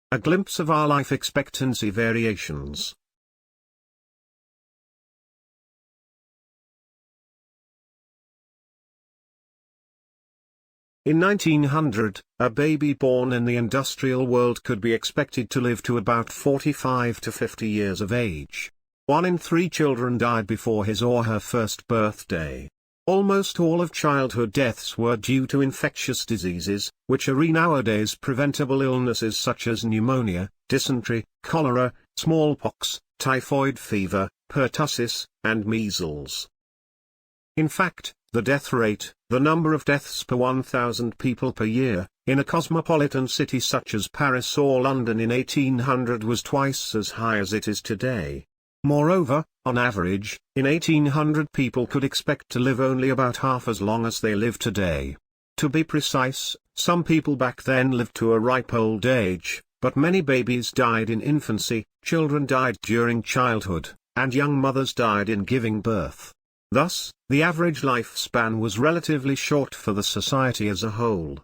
A glimpse of our life expectancy variations. In 1900, a baby born in the industrial world could be expected to live to about 45 to 50 years of age. 1 in 3 children died before his or her first birthday. Almost all of childhood deaths were due to infectious diseases, which are nowadays preventable illnesses such as pneumonia, dysentery, cholera, smallpox, typhoid fever, pertussis, and measles. In fact, the death rate, the number of deaths per 1,000 people per year, in a cosmopolitan city such as Paris or London in 1800 was twice as high as it is today. Moreover, on average, in 1800 people could expect to live only about half as long as they live today. To be precise, some people back then lived to a ripe old age, but many babies died in infancy, children died during childhood, and young mothers died in giving birth. Thus, the average lifespan was relatively short for the society as a whole.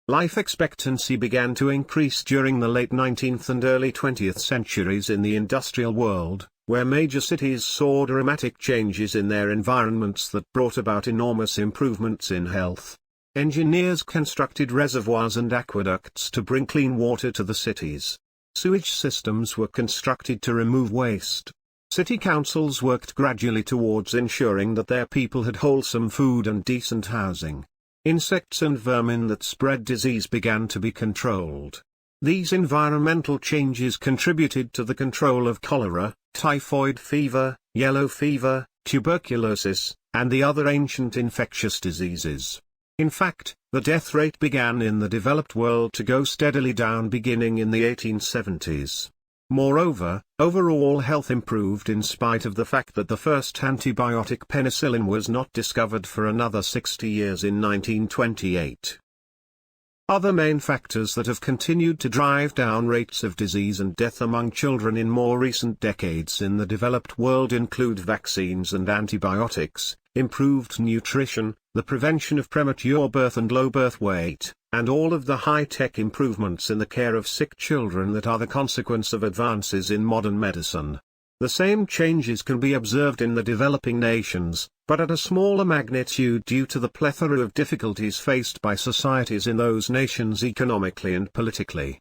Life expectancy began to increase during the late 19th and early 20th centuries in the industrial world, where major cities saw dramatic changes in their environments that brought about enormous improvements in health. Engineers constructed reservoirs and aqueducts to bring clean water to the cities. Sewage systems were constructed to remove waste. City councils worked gradually towards ensuring that their people had wholesome food and decent housing. Insects and vermin that spread disease began to be controlled. These environmental changes contributed to the control of cholera, typhoid fever, yellow fever, tuberculosis, and the other ancient infectious diseases. In fact, the death rate began in the developed world to go steadily down beginning in the 1870s. Moreover, overall health improved in spite of the fact that the first antibiotic penicillin was not discovered for another 60 years in 1928. Other main factors that have continued to drive down rates of disease and death among children in more recent decades in the developed world include vaccines and antibiotics, improved nutrition, the prevention of premature birth and low birth weight, and all of the high-tech improvements in the care of sick children that are the consequence of advances in modern medicine. The same changes can be observed in the developing nations, but at a smaller magnitude due to the plethora of difficulties faced by societies in those nations economically and politically.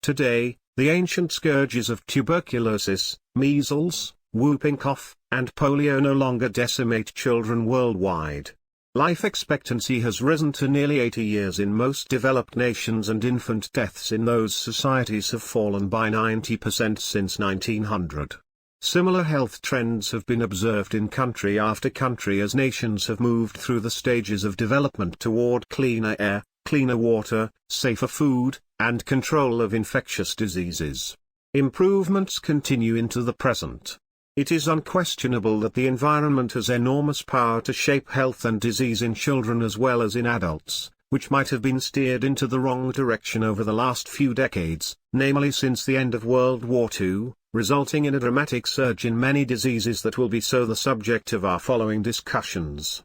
Today, the ancient scourges of tuberculosis, measles, whooping cough, and polio no longer decimate children worldwide. Life expectancy has risen to nearly 80 years in most developed nations, and infant deaths in those societies have fallen by 90% since 1900. Similar health trends have been observed in country after country as nations have moved through the stages of development toward cleaner air, cleaner water, safer food, and control of infectious diseases. Improvements continue into the present. It is unquestionable that the environment has enormous power to shape health and disease in children as well as in adults, which might have been steered into the wrong direction over the last few decades, namely since the end of World War II, resulting in a dramatic surge in many diseases that will be so the subject of our following discussions.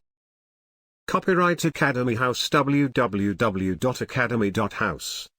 Copyright Academy House, www.academy.house